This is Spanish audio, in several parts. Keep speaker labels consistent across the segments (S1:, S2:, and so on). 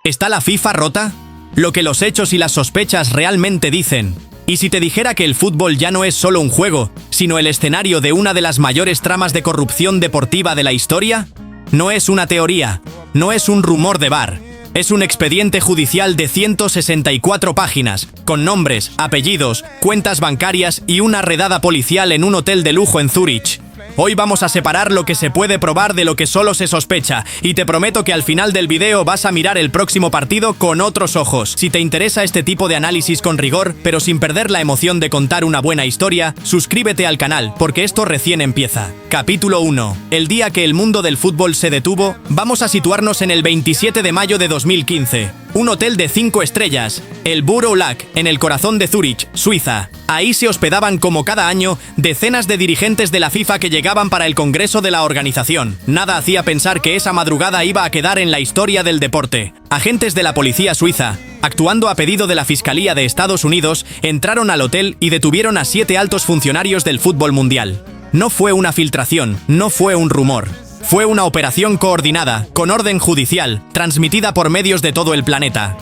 S1: ¿Está la FIFA rota? Lo que los hechos y las sospechas realmente dicen. ¿Y si te dijera que el fútbol ya no es solo un juego, sino el escenario de una de las mayores tramas de corrupción deportiva de la historia? No es una teoría, no es un rumor de bar. Es un expediente judicial de 164 páginas, con nombres, apellidos, cuentas bancarias y una redada policial en un hotel de lujo en Zúrich. Hoy vamos a separar lo que se puede probar de lo que solo se sospecha, y te prometo que al final del video vas a mirar el próximo partido con otros ojos. Si te interesa este tipo de análisis con rigor, pero sin perder la emoción de contar una buena historia, suscríbete al canal, porque esto recién empieza. Capítulo 1. El día que el mundo del fútbol se detuvo, vamos a situarnos en el 27 de mayo de 2015. Un hotel de 5 estrellas, el Buro Lac, en el corazón de Zúrich, Suiza. Ahí se hospedaban como cada año decenas de dirigentes de la FIFA que llegaban para el congreso de la organización. Nada hacía pensar que esa madrugada iba a quedar en la historia del deporte. Agentes de la policía suiza, actuando a pedido de la Fiscalía de Estados Unidos, entraron al hotel y detuvieron a 7 altos funcionarios del fútbol mundial. No fue una filtración, no fue un rumor. Fue una operación coordinada, con orden judicial, transmitida por medios de todo el planeta.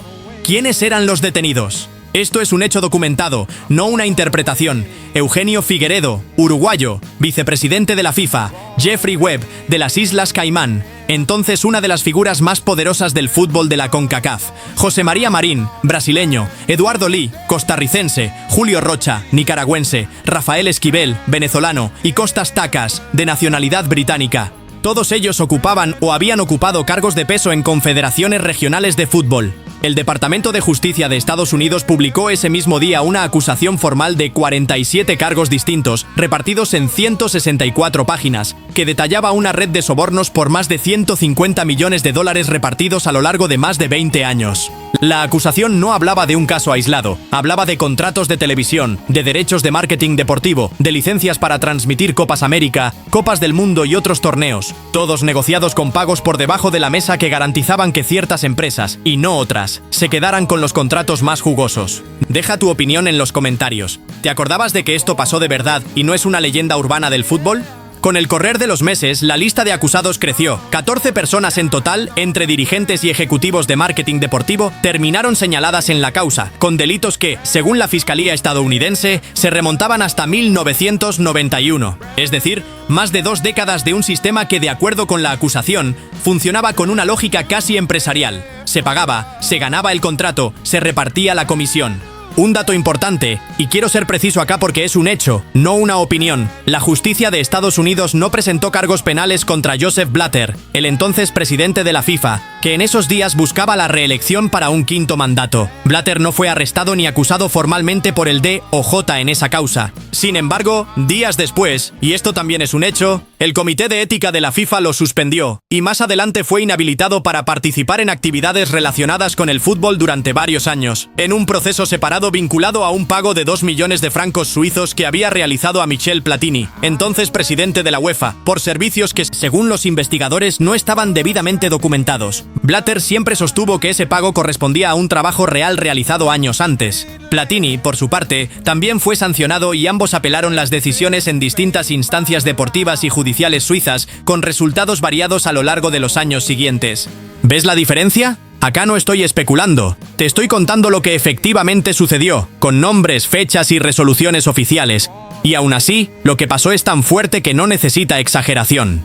S1: ¿Quiénes eran los detenidos? Esto es un hecho documentado, no una interpretación. Eugenio Figueredo, uruguayo, vicepresidente de la FIFA. Jeffrey Webb, de las Islas Caimán, entonces una de las figuras más poderosas del fútbol de la CONCACAF. José María Marín, brasileño. Eduardo Lee, costarricense. Julio Rocha, nicaragüense. Rafael Esquivel, venezolano. Y Costas Tacas, de nacionalidad británica. Todos ellos ocupaban o habían ocupado cargos de peso en confederaciones regionales de fútbol. El Departamento de Justicia de Estados Unidos publicó ese mismo día una acusación formal de 47 cargos distintos, repartidos en 164 páginas, que detallaba una red de sobornos por más de 150 millones de dólares repartidos a lo largo de más de 20 años. La acusación no hablaba de un caso aislado, hablaba de contratos de televisión, de derechos de marketing deportivo, de licencias para transmitir Copas América, Copas del Mundo y otros torneos, todos negociados con pagos por debajo de la mesa que garantizaban que ciertas empresas, y no otras, se quedaran con los contratos más jugosos. Deja tu opinión en los comentarios. ¿Te acordabas de que esto pasó de verdad y no es una leyenda urbana del fútbol? Con el correr de los meses, la lista de acusados creció. 14 personas en total, entre dirigentes y ejecutivos de marketing deportivo, terminaron señaladas en la causa, con delitos que, según la Fiscalía estadounidense, se remontaban hasta 1991. Es decir, más de 2 décadas de un sistema que, de acuerdo con la acusación, funcionaba con una lógica casi empresarial. Se pagaba, se ganaba el contrato, se repartía la comisión. Un dato importante, y quiero ser preciso acá porque es un hecho, no una opinión. La justicia de Estados Unidos no presentó cargos penales contra Joseph Blatter, el entonces presidente de la FIFA, que en esos días buscaba la reelección para un 5º mandato. Blatter no fue arrestado ni acusado formalmente por el DOJ en esa causa. Sin embargo, días después, y esto también es un hecho, el Comité de Ética de la FIFA lo suspendió, y más adelante fue inhabilitado para participar en actividades relacionadas con el fútbol durante varios años, en un proceso separado vinculado a un pago de 2 millones de francos suizos que había realizado a Michel Platini, entonces presidente de la UEFA, por servicios que, según los investigadores, no estaban debidamente documentados. Blatter siempre sostuvo que ese pago correspondía a un trabajo real realizado años antes. Platini, por su parte, también fue sancionado y ambos apelaron las decisiones en distintas instancias deportivas y judiciales suizas, con resultados variados a lo largo de los años siguientes. ¿Ves la diferencia? Acá no estoy especulando, te estoy contando lo que efectivamente sucedió, con nombres, fechas y resoluciones oficiales. Y aún así, lo que pasó es tan fuerte que no necesita exageración.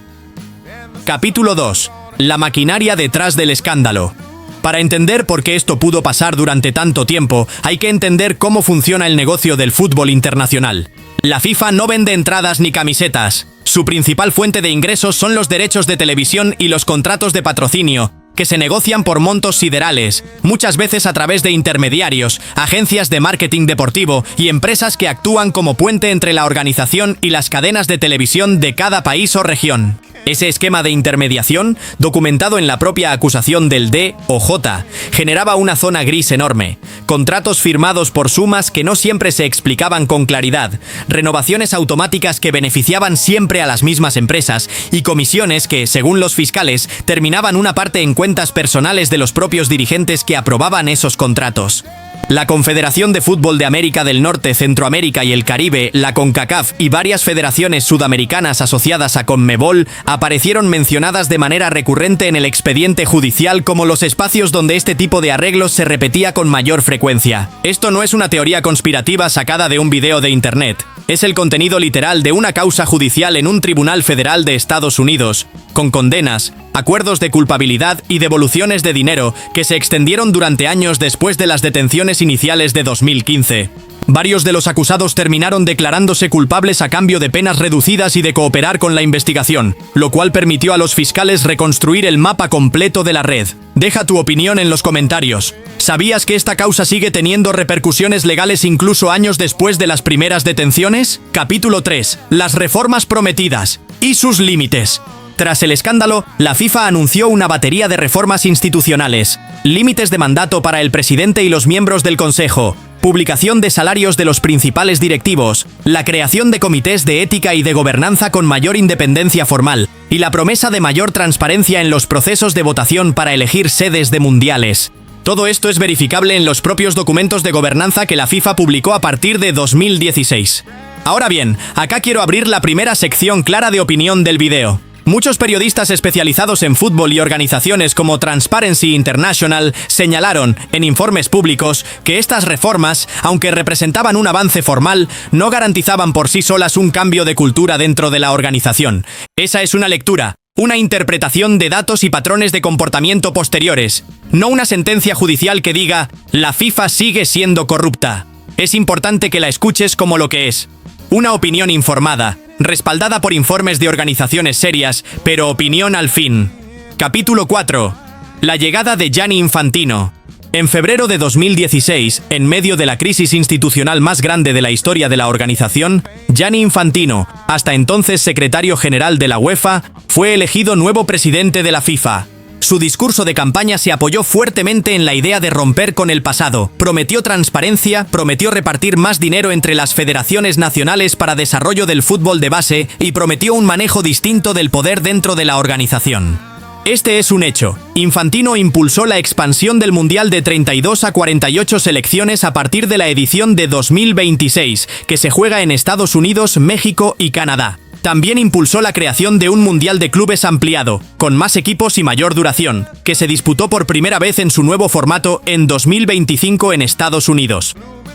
S1: Capítulo 2. La maquinaria detrás del escándalo. Para entender por qué esto pudo pasar durante tanto tiempo, hay que entender cómo funciona el negocio del fútbol internacional. La FIFA no vende entradas ni camisetas. Su principal fuente de ingresos son los derechos de televisión y los contratos de patrocinio, que se negocian por montos siderales, muchas veces a través de intermediarios, agencias de marketing deportivo y empresas que actúan como puente entre la organización y las cadenas de televisión de cada país o región. Ese esquema de intermediación, documentado en la propia acusación del DOJ, generaba una zona gris enorme, contratos firmados por sumas que no siempre se explicaban con claridad, renovaciones automáticas que beneficiaban siempre a las mismas empresas y comisiones que, según los fiscales, terminaban una parte en cuentas personales de los propios dirigentes que aprobaban esos contratos. La Confederación de Fútbol de América del Norte, Centroamérica y el Caribe, la CONCACAF y varias federaciones sudamericanas asociadas a CONMEBOL aparecieron mencionadas de manera recurrente en el expediente judicial como los espacios donde este tipo de arreglos se repetía con mayor frecuencia. Esto no es una teoría conspirativa sacada de un video de internet. Es el contenido literal de una causa judicial en un tribunal federal de Estados Unidos, con condenas, acuerdos de culpabilidad y devoluciones de dinero que se extendieron durante años después de las detenciones iniciales de 2015. Varios de los acusados terminaron declarándose culpables a cambio de penas reducidas y de cooperar con la investigación, lo cual permitió a los fiscales reconstruir el mapa completo de la red. Deja tu opinión en los comentarios. ¿Sabías que esta causa sigue teniendo repercusiones legales incluso años después de las primeras detenciones? Capítulo 3. Las reformas prometidas y sus límites. Tras el escándalo, la FIFA anunció una batería de reformas institucionales, límites de mandato para el presidente y los miembros del Consejo, publicación de salarios de los principales directivos, la creación de comités de ética y de gobernanza con mayor independencia formal, y la promesa de mayor transparencia en los procesos de votación para elegir sedes de mundiales. Todo esto es verificable en los propios documentos de gobernanza que la FIFA publicó a partir de 2016. Ahora bien, acá quiero abrir la primera sección clara de opinión del video. Muchos periodistas especializados en fútbol y organizaciones como Transparency International señalaron, en informes públicos, que estas reformas, aunque representaban un avance formal, no garantizaban por sí solas un cambio de cultura dentro de la organización. Esa es una lectura, una interpretación de datos y patrones de comportamiento posteriores, no una sentencia judicial que diga, la FIFA sigue siendo corrupta. Es importante que la escuches como lo que es. Una opinión informada, respaldada por informes de organizaciones serias, pero opinión al fin. Capítulo 4. La llegada de Gianni Infantino. En febrero de 2016, en medio de la crisis institucional más grande de la historia de la organización, Gianni Infantino, hasta entonces secretario general de la UEFA, fue elegido nuevo presidente de la FIFA. Su discurso de campaña se apoyó fuertemente en la idea de romper con el pasado, prometió transparencia, prometió repartir más dinero entre las federaciones nacionales para desarrollo del fútbol de base y prometió un manejo distinto del poder dentro de la organización. Este es un hecho. Infantino impulsó la expansión del Mundial de 32 a 48 selecciones a partir de la edición de 2026, que se juega en Estados Unidos, México y Canadá. También impulsó la creación de un Mundial de Clubes ampliado, con más equipos y mayor duración, que se disputó por primera vez en su nuevo formato en 2025 en Estados Unidos.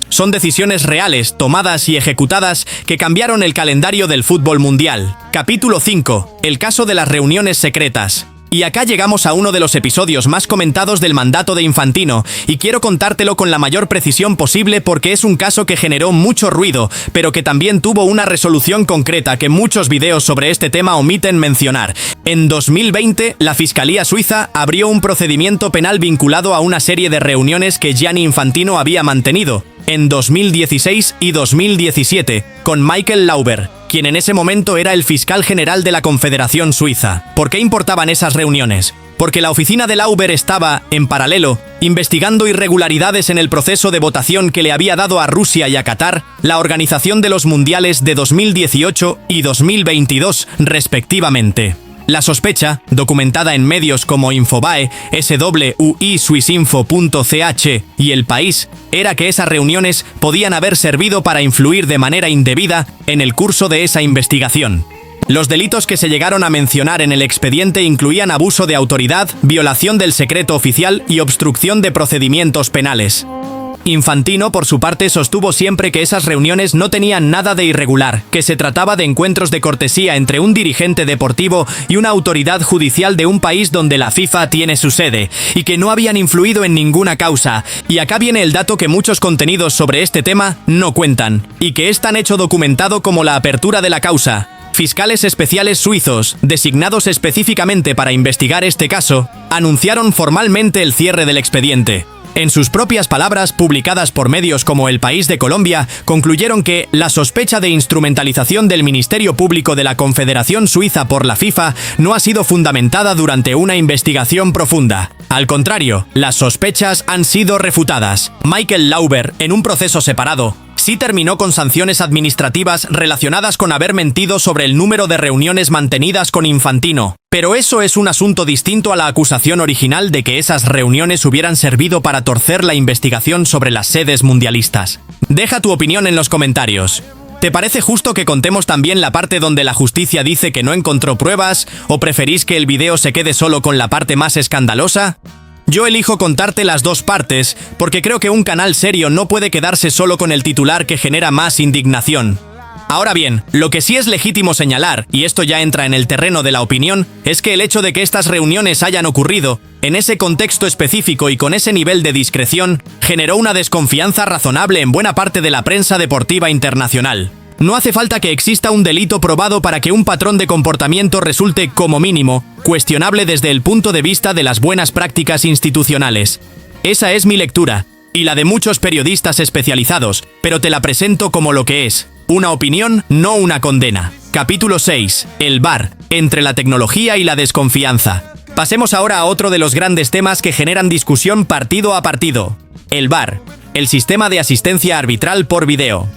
S1: Son decisiones reales, tomadas y ejecutadas, que cambiaron el calendario del fútbol mundial. Capítulo 5. El caso de las reuniones secretas. Y acá llegamos a uno de los episodios más comentados del mandato de Infantino, y quiero contártelo con la mayor precisión posible porque es un caso que generó mucho ruido, pero que también tuvo una resolución concreta que muchos videos sobre este tema omiten mencionar. En 2020, la Fiscalía Suiza abrió un procedimiento penal vinculado a una serie de reuniones que Gianni Infantino había mantenido, en 2016 y 2017, con Michael Lauber, quien en ese momento era el fiscal general de la Confederación Suiza. ¿Por qué importaban esas reuniones? Porque la oficina de Lauber estaba, en paralelo, investigando irregularidades en el proceso de votación que le había dado a Rusia y a Qatar la organización de los mundiales de 2018 y 2022, respectivamente. La sospecha, documentada en medios como Infobae, SWI, Swissinfo.ch y El País, era que esas reuniones podían haber servido para influir de manera indebida en el curso de esa investigación. Los delitos que se llegaron a mencionar en el expediente incluían abuso de autoridad, violación del secreto oficial y obstrucción de procedimientos penales. Infantino, por su parte, sostuvo siempre que esas reuniones no tenían nada de irregular, que se trataba de encuentros de cortesía entre un dirigente deportivo y una autoridad judicial de un país donde la FIFA tiene su sede, y que no habían influido en ninguna causa. Y acá viene el dato que muchos contenidos sobre este tema no cuentan, y que es tan hecho documentado como la apertura de la causa. Fiscales especiales suizos, designados específicamente para investigar este caso, anunciaron formalmente el cierre del expediente. En sus propias palabras, publicadas por medios como El País de Colombia, concluyeron que la sospecha de instrumentalización del Ministerio Público de la Confederación Suiza por la FIFA no ha sido fundamentada durante una investigación profunda. Al contrario, las sospechas han sido refutadas. Michael Lauber, en un proceso separado, Sí terminó con sanciones administrativas relacionadas con haber mentido sobre el número de reuniones mantenidas con Infantino. Pero eso es un asunto distinto a la acusación original de que esas reuniones hubieran servido para torcer la investigación sobre las sedes mundialistas. Deja tu opinión en los comentarios. ¿Te parece justo que contemos también la parte donde la justicia dice que no encontró pruebas, o preferís que el video se quede solo con la parte más escandalosa? Yo elijo contarte las dos partes, porque creo que un canal serio no puede quedarse solo con el titular que genera más indignación. Ahora bien, lo que sí es legítimo señalar, y esto ya entra en el terreno de la opinión, es que el hecho de que estas reuniones hayan ocurrido, en ese contexto específico y con ese nivel de discreción, generó una desconfianza razonable en buena parte de la prensa deportiva internacional. No hace falta que exista un delito probado para que un patrón de comportamiento resulte, como mínimo, cuestionable desde el punto de vista de las buenas prácticas institucionales. Esa es mi lectura, y la de muchos periodistas especializados, pero te la presento como lo que es. Una opinión, no una condena. Capítulo 6. El VAR, entre la tecnología y la desconfianza. Pasemos ahora a otro de los grandes temas que generan discusión partido a partido. El VAR, el sistema de asistencia arbitral por video.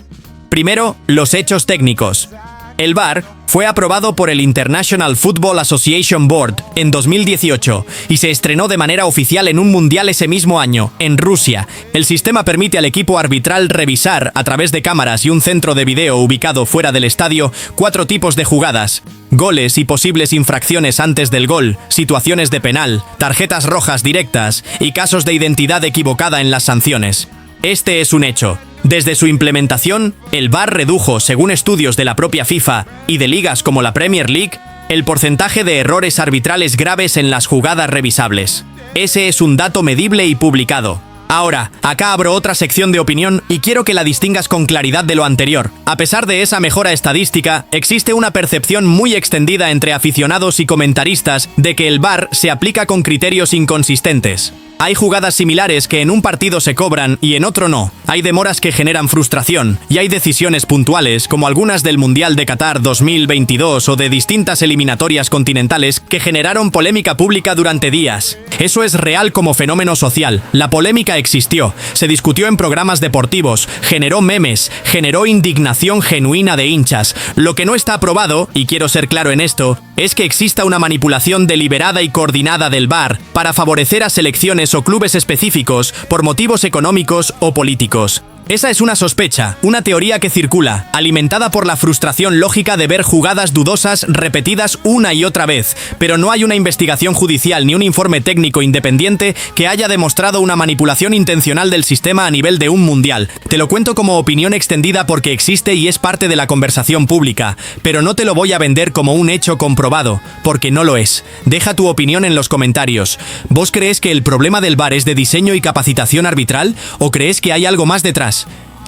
S1: Primero, los hechos técnicos. El VAR fue aprobado por el International Football Association Board en 2018 y se estrenó de manera oficial en un mundial ese mismo año, en Rusia. El sistema permite al equipo arbitral revisar, a través de cámaras y un centro de video ubicado fuera del estadio, 4 tipos de jugadas: goles y posibles infracciones antes del gol, situaciones de penal, tarjetas rojas directas y casos de identidad equivocada en las sanciones. Este es un hecho. Desde su implementación, el VAR redujo, según estudios de la propia FIFA y de ligas como la Premier League, el porcentaje de errores arbitrales graves en las jugadas revisables. Ese es un dato medible y publicado. Ahora, acá abro otra sección de opinión y quiero que la distingas con claridad de lo anterior. A pesar de esa mejora estadística, existe una percepción muy extendida entre aficionados y comentaristas de que el VAR se aplica con criterios inconsistentes. Hay jugadas similares que en un partido se cobran y en otro no. Hay demoras que generan frustración y hay decisiones puntuales, como algunas del Mundial de Qatar 2022 o de distintas eliminatorias continentales, que generaron polémica pública durante días. Eso es real como fenómeno social. La polémica existió, se discutió en programas deportivos, generó memes, generó indignación genuina de hinchas. Lo que no está aprobado, y quiero ser claro en esto, es que exista una manipulación deliberada y coordinada del VAR para favorecer a selecciones o clubes específicos por motivos económicos o políticos. Esa es una sospecha, una teoría que circula, alimentada por la frustración lógica de ver jugadas dudosas repetidas una y otra vez, pero no hay una investigación judicial ni un informe técnico independiente que haya demostrado una manipulación intencional del sistema a nivel de un mundial. Te lo cuento como opinión extendida porque existe y es parte de la conversación pública, pero no te lo voy a vender como un hecho comprobado, porque no lo es. Deja tu opinión en los comentarios. ¿Vos crees que el problema del VAR es de diseño y capacitación arbitral o crees que hay algo más detrás?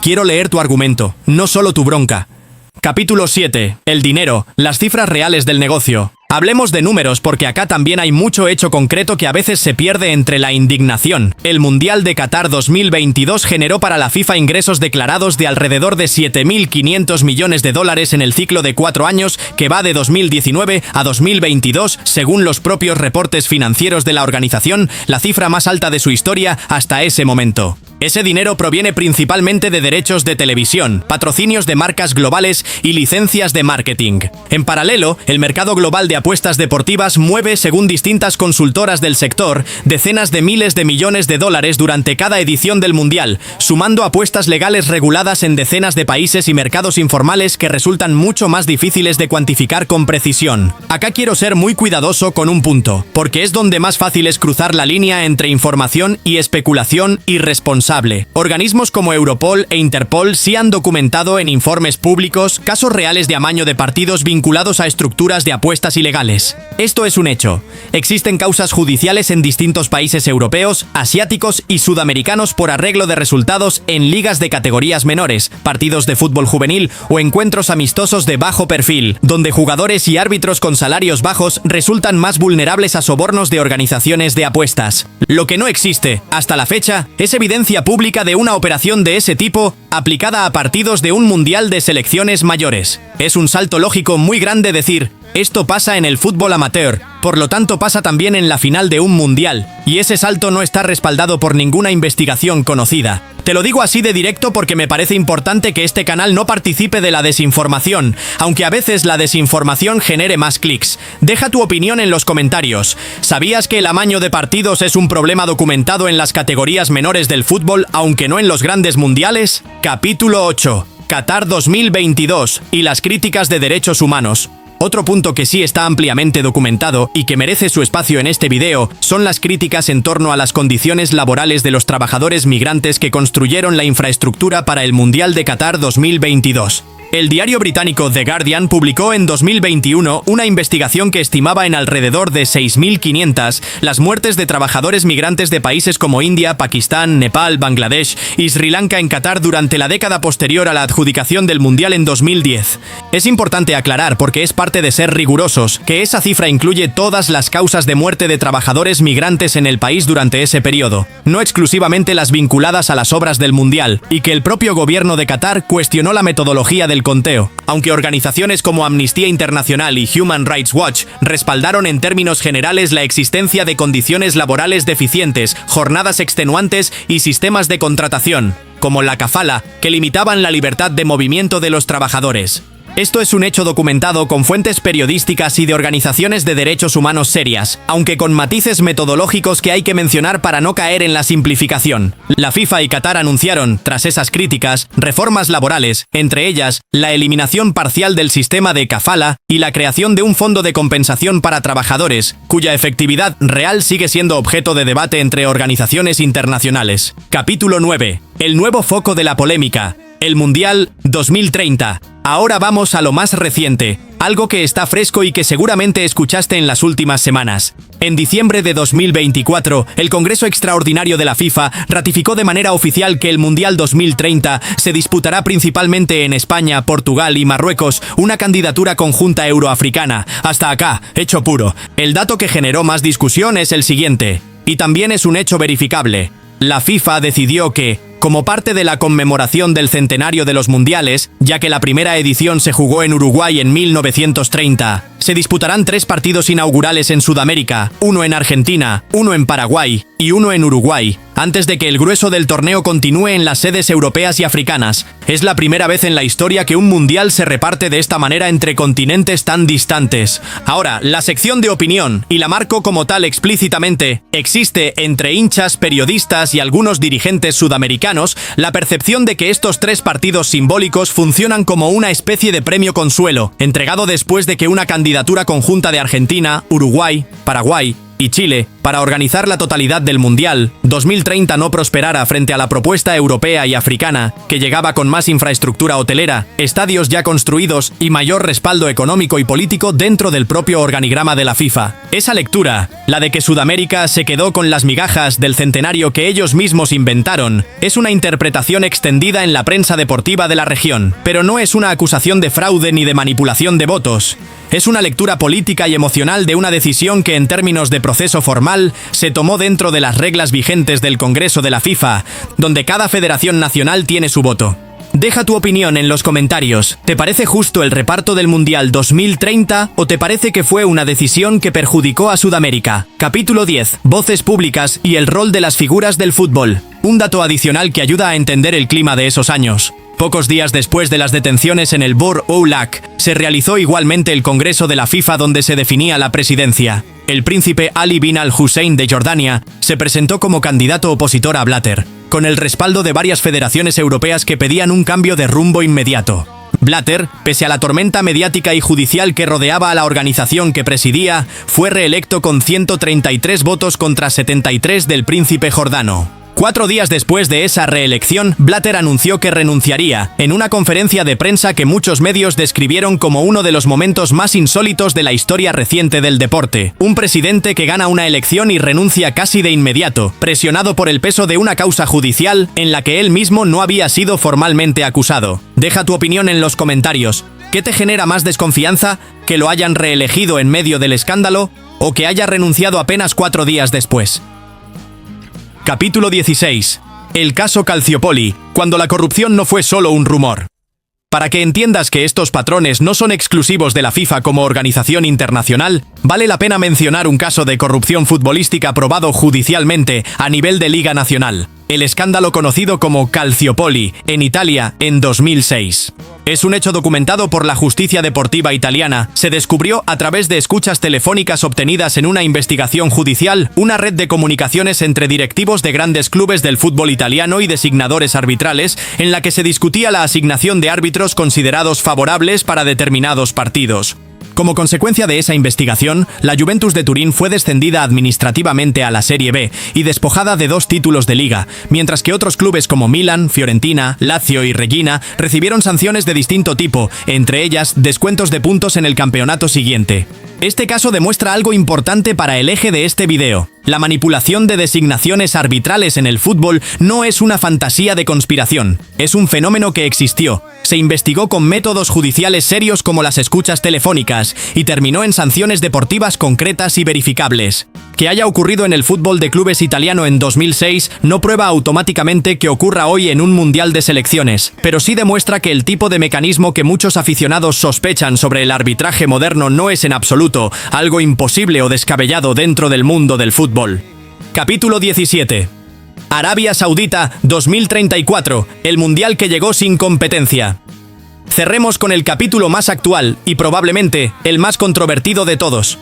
S1: Quiero leer tu argumento, no solo tu bronca. Capítulo 7. El dinero, las cifras reales del negocio. Hablemos de números porque acá también hay mucho hecho concreto que a veces se pierde entre la indignación. El Mundial de Qatar 2022 generó para la FIFA ingresos declarados de alrededor de 7.500 millones de dólares en el ciclo de 4 años que va de 2019 a 2022, según los propios reportes financieros de la organización, la cifra más alta de su historia hasta ese momento. Ese dinero proviene principalmente de derechos de televisión, patrocinios de marcas globales y licencias de marketing. En paralelo, el mercado global de apuestas deportivas mueve, según distintas consultoras del sector, decenas de miles de millones de dólares durante cada edición del Mundial, sumando apuestas legales reguladas en decenas de países y mercados informales que resultan mucho más difíciles de cuantificar con precisión. Acá quiero ser muy cuidadoso con un punto, porque es donde más fácil es cruzar la línea entre información y especulación irresponsable. Organismos como Europol e Interpol sí han documentado en informes públicos casos reales de amaño de partidos vinculados a estructuras de apuestas ilegales. Esto es un hecho. Existen causas judiciales en distintos países europeos, asiáticos y sudamericanos por arreglo de resultados en ligas de categorías menores, partidos de fútbol juvenil o encuentros amistosos de bajo perfil, donde jugadores y árbitros con salarios bajos resultan más vulnerables a sobornos de organizaciones de apuestas. Lo que no existe, hasta la fecha, es evidencia pública de una operación de ese tipo aplicada a partidos de un mundial de selecciones mayores. Es un salto lógico muy grande decir, Esto pasa en el fútbol amateur, por lo tanto pasa también en la final de un mundial, y ese salto no está respaldado por ninguna investigación conocida. Te lo digo así de directo porque me parece importante que este canal no participe de la desinformación, aunque a veces la desinformación genere más clics. Deja tu opinión en los comentarios. ¿Sabías que el amaño de partidos es un problema documentado en las categorías menores del fútbol, aunque no en los grandes mundiales? Capítulo 8. Qatar 2022 y las críticas de derechos humanos. Otro punto que sí está ampliamente documentado y que merece su espacio en este video son las críticas en torno a las condiciones laborales de los trabajadores migrantes que construyeron la infraestructura para el Mundial de Qatar 2022. El diario británico The Guardian publicó en 2021 una investigación que estimaba en alrededor de 6.500 las muertes de trabajadores migrantes de países como India, Pakistán, Nepal, Bangladesh y Sri Lanka en Qatar durante la década posterior a la adjudicación del Mundial en 2010. Es importante aclarar, porque es parte de ser rigurosos, que esa cifra incluye todas las causas de muerte de trabajadores migrantes en el país durante ese periodo, no exclusivamente las vinculadas a las obras del Mundial, y que el propio gobierno de Qatar cuestionó la metodología del conteo, aunque organizaciones como Amnistía Internacional y Human Rights Watch respaldaron en términos generales la existencia de condiciones laborales deficientes, jornadas extenuantes y sistemas de contratación, como la kafala, que limitaban la libertad de movimiento de los trabajadores. Esto es un hecho documentado con fuentes periodísticas y de organizaciones de derechos humanos serias, aunque con matices metodológicos que hay que mencionar para no caer en la simplificación. La FIFA y Qatar anunciaron, tras esas críticas, reformas laborales, entre ellas, la eliminación parcial del sistema de kafala y la creación de un fondo de compensación para trabajadores, cuya efectividad real sigue siendo objeto de debate entre organizaciones internacionales. Capítulo 9. El nuevo foco de la polémica. El Mundial 2030. Ahora vamos a lo más reciente, algo que está fresco y que seguramente escuchaste en las últimas semanas. En diciembre de 2024, el Congreso Extraordinario de la FIFA ratificó de manera oficial que el Mundial 2030 se disputará principalmente en España, Portugal y Marruecos, una candidatura conjunta euroafricana. Hasta acá, hecho puro. El dato que generó más discusión es el siguiente, y también es un hecho verificable. La FIFA decidió que, como parte de la conmemoración del centenario de los mundiales, ya que la primera edición se jugó en Uruguay en 1930, se disputarán 3 partidos inaugurales en Sudamérica, uno en Argentina, uno en Paraguay y uno en Uruguay, antes de que el grueso del torneo continúe en las sedes europeas y africanas. Es la primera vez en la historia que un mundial se reparte de esta manera entre continentes tan distantes. Ahora, la sección de opinión, y la marco como tal explícitamente, existe entre hinchas, periodistas y algunos dirigentes sudamericanos la percepción de que estos 3 partidos simbólicos funcionan como una especie de premio consuelo, entregado después de que una candidatura conjunta de Argentina, Uruguay, Paraguay y Chile, para organizar la totalidad del Mundial 2030 no prosperara frente a la propuesta europea y africana, que llegaba con más infraestructura hotelera, estadios ya construidos y mayor respaldo económico y político dentro del propio organigrama de la FIFA. Esa lectura, la de que Sudamérica se quedó con las migajas del centenario que ellos mismos inventaron, es una interpretación extendida en la prensa deportiva de la región, pero no es una acusación de fraude ni de manipulación de votos. Es una lectura política y emocional de una decisión que en términos de proceso formal se tomó dentro de las reglas vigentes del Congreso de la FIFA, donde cada federación nacional tiene su voto. Deja tu opinión en los comentarios. ¿Te parece justo el reparto del Mundial 2030 o te parece que fue una decisión que perjudicó a Sudamérica? Capítulo 10. Voces públicas y el rol de las figuras del fútbol. Un dato adicional que ayuda a entender el clima de esos años. Pocos días después de las detenciones en el Bur Oulak, se realizó igualmente el Congreso de la FIFA donde se definía la presidencia. El príncipe Ali bin al-Hussein de Jordania se presentó como candidato opositor a Blatter, con el respaldo de varias federaciones europeas que pedían un cambio de rumbo inmediato. Blatter, pese a la tormenta mediática y judicial que rodeaba a la organización que presidía, fue reelecto con 133 votos contra 73 del príncipe jordano. 4 días después de esa reelección, Blatter anunció que renunciaría, en una conferencia de prensa que muchos medios describieron como uno de los momentos más insólitos de la historia reciente del deporte. Un presidente que gana una elección y renuncia casi de inmediato, presionado por el peso de una causa judicial en la que él mismo no había sido formalmente acusado. Deja tu opinión en los comentarios. ¿Qué te genera más desconfianza? ¿Que lo hayan reelegido en medio del escándalo? ¿O que haya renunciado apenas 4 días después? Capítulo 16. El caso Calciopoli, cuando la corrupción no fue solo un rumor. Para que entiendas que estos patrones no son exclusivos de la FIFA como organización internacional, vale la pena mencionar un caso de corrupción futbolística probado judicialmente a nivel de Liga Nacional, el escándalo conocido como Calciopoli, en Italia, en 2006. Es un hecho documentado por la justicia deportiva italiana. Se descubrió a través de escuchas telefónicas obtenidas en una investigación judicial, una red de comunicaciones entre directivos de grandes clubes del fútbol italiano y designadores arbitrales, en la que se discutía la asignación de árbitros considerados favorables para determinados partidos. Como consecuencia de esa investigación, la Juventus de Turín fue descendida administrativamente a la Serie B y despojada de 2 títulos de liga, mientras que otros clubes como Milan, Fiorentina, Lazio y Reggina recibieron sanciones de distinto tipo, entre ellas descuentos de puntos en el campeonato siguiente. Este caso demuestra algo importante para el eje de este video. La manipulación de designaciones arbitrales en el fútbol no es una fantasía de conspiración, es un fenómeno que existió. Se investigó con métodos judiciales serios como las escuchas telefónicas y terminó en sanciones deportivas concretas y verificables. Que haya ocurrido en el fútbol de clubes italiano en 2006 no prueba automáticamente que ocurra hoy en un mundial de selecciones, pero sí demuestra que el tipo de mecanismo que muchos aficionados sospechan sobre el arbitraje moderno no es en absoluto algo imposible o descabellado dentro del mundo del fútbol. Capítulo 17. Arabia Saudita 2034, el mundial que llegó sin competencia. Cerremos con el capítulo más actual y probablemente el más controvertido de todos.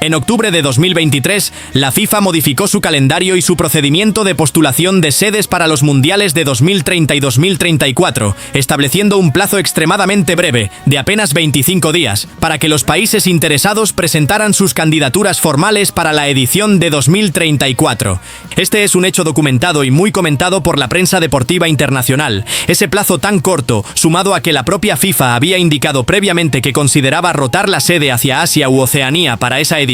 S1: En octubre de 2023, la FIFA modificó su calendario y su procedimiento de postulación de sedes para los mundiales de 2030 y 2034, estableciendo un plazo extremadamente breve, de apenas 25 días, para que los países interesados presentaran sus candidaturas formales para la edición de 2034. Este es un hecho documentado y muy comentado por la prensa deportiva internacional. Ese plazo tan corto, sumado a que la propia FIFA había indicado previamente que consideraba rotar la sede hacia Asia u Oceanía para esa edición,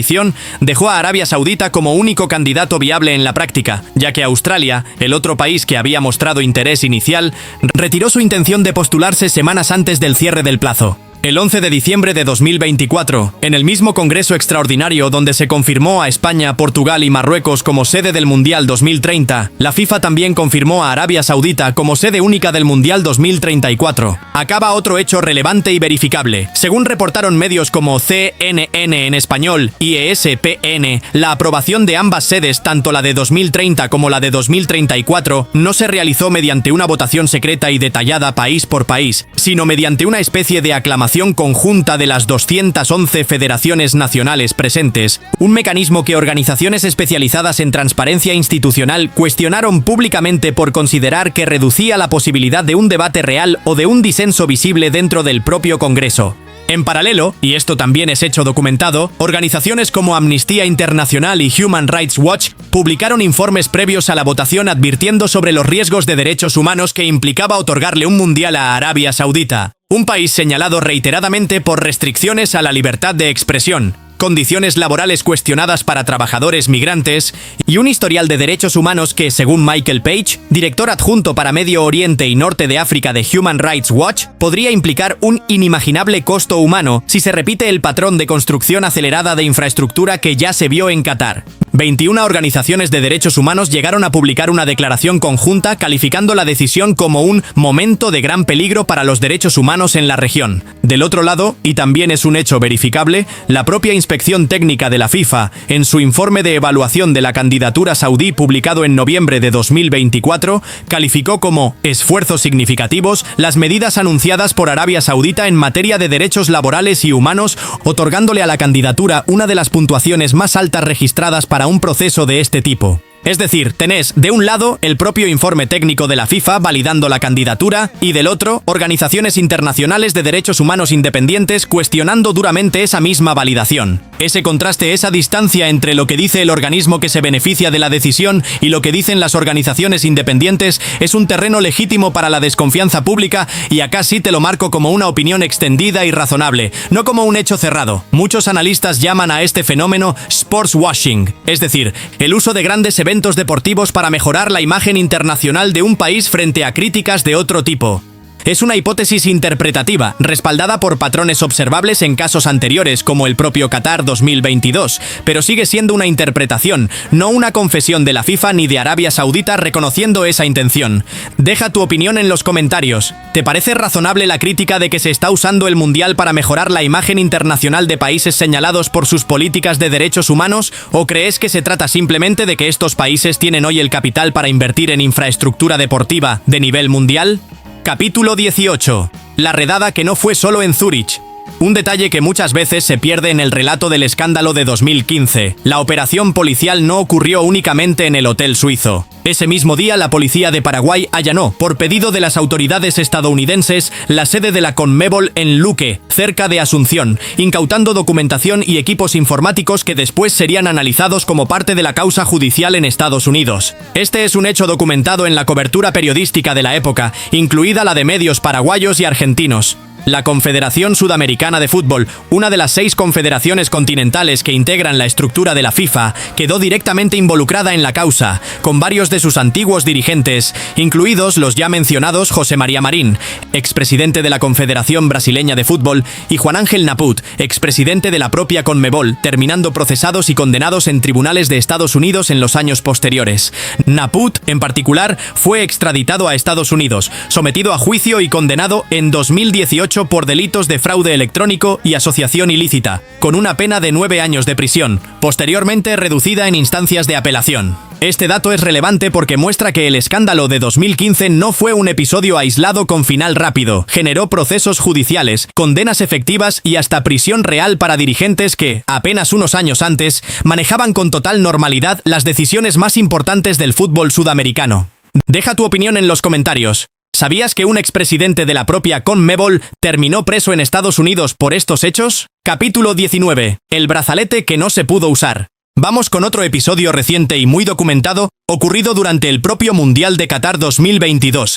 S1: dejó a Arabia Saudita como único candidato viable en la práctica, ya que Australia, el otro país que había mostrado interés inicial, retiró su intención de postularse semanas antes del cierre del plazo. El 11 de diciembre de 2024, en el mismo Congreso Extraordinario donde se confirmó a España, Portugal y Marruecos como sede del Mundial 2030, la FIFA también confirmó a Arabia Saudita como sede única del Mundial 2034. Acaba otro hecho relevante y verificable. Según reportaron medios como CNN en español y ESPN, la aprobación de ambas sedes, tanto la de 2030 como la de 2034, no se realizó mediante una votación secreta y detallada país por país, sino mediante una especie de aclamación conjunta de las 211 federaciones nacionales presentes, un mecanismo que organizaciones especializadas en transparencia institucional cuestionaron públicamente por considerar que reducía la posibilidad de un debate real o de un disenso visible dentro del propio Congreso. En paralelo, y esto también es hecho documentado, organizaciones como Amnistía Internacional y Human Rights Watch publicaron informes previos a la votación advirtiendo sobre los riesgos de derechos humanos que implicaba otorgarle un mundial a Arabia Saudita, un país señalado reiteradamente por restricciones a la libertad de expresión, condiciones laborales cuestionadas para trabajadores migrantes y un historial de derechos humanos que, según Michael Page, director adjunto para Medio Oriente y Norte de África de Human Rights Watch, podría implicar un inimaginable costo humano si se repite el patrón de construcción acelerada de infraestructura que ya se vio en Qatar. 21 organizaciones de derechos humanos llegaron a publicar una declaración conjunta calificando la decisión como un momento de gran peligro para los derechos humanos en la región. Del otro lado, y también es un hecho verificable, la propia Inspección Técnica de la FIFA, en su informe de evaluación de la candidatura saudí publicado en noviembre de 2024, calificó como esfuerzos significativos las medidas anunciadas por Arabia Saudita en materia de derechos laborales y humanos, otorgándole a la candidatura una de las puntuaciones más altas registradas para un proceso de este tipo. Es decir, tenés de un lado el propio informe técnico de la FIFA validando la candidatura y del otro, organizaciones internacionales de derechos humanos independientes cuestionando duramente esa misma validación. Ese contraste, esa distancia entre lo que dice el organismo que se beneficia de la decisión y lo que dicen las organizaciones independientes es un terreno legítimo para la desconfianza pública y acá sí te lo marco como una opinión extendida y razonable, no como un hecho cerrado. Muchos analistas llaman a este fenómeno sports washing, es decir, el uso de grandes eventos deportivos para mejorar la imagen internacional de un país frente a críticas de otro tipo. Es una hipótesis interpretativa, respaldada por patrones observables en casos anteriores como el propio Qatar 2022, pero sigue siendo una interpretación, no una confesión de la FIFA ni de Arabia Saudita reconociendo esa intención. Deja tu opinión en los comentarios. ¿Te parece razonable la crítica de que se está usando el Mundial para mejorar la imagen internacional de países señalados por sus políticas de derechos humanos? ¿O crees que se trata simplemente de que estos países tienen hoy el capital para invertir en infraestructura deportiva de nivel mundial? Capítulo 18. La redada que no fue solo en Zúrich. Un detalle que muchas veces se pierde en el relato del escándalo de 2015. La operación policial no ocurrió únicamente en el hotel suizo. Ese mismo día, la policía de Paraguay allanó, por pedido de las autoridades estadounidenses, la sede de la CONMEBOL en Luque, cerca de Asunción, incautando documentación y equipos informáticos que después serían analizados como parte de la causa judicial en Estados Unidos. Este es un hecho documentado en la cobertura periodística de la época, incluida la de medios paraguayos y argentinos. La Confederación Sudamericana de Fútbol, una de las 6 confederaciones continentales que integran la estructura de la FIFA, quedó directamente involucrada en la causa, con varios de sus antiguos dirigentes, incluidos los ya mencionados José María Marín, expresidente de la Confederación Brasileña de Fútbol, y Juan Ángel Naput, expresidente de la propia CONMEBOL, terminando procesados y condenados en tribunales de Estados Unidos en los años posteriores. Naput, en particular, fue extraditado a Estados Unidos, sometido a juicio y condenado en 2018 por delitos de fraude electrónico y asociación ilícita, con una pena de 9 años de prisión, posteriormente reducida en instancias de apelación. Este dato es relevante porque muestra que el escándalo de 2015 no fue un episodio aislado con final rápido, generó procesos judiciales, condenas efectivas y hasta prisión real para dirigentes que, apenas unos años antes, manejaban con total normalidad las decisiones más importantes del fútbol sudamericano. Deja tu opinión en los comentarios. ¿Sabías que un expresidente de la propia CONMEBOL terminó preso en Estados Unidos por estos hechos? Capítulo 19. El brazalete que no se pudo usar. Vamos con otro episodio reciente y muy documentado, ocurrido durante el propio Mundial de Qatar 2022,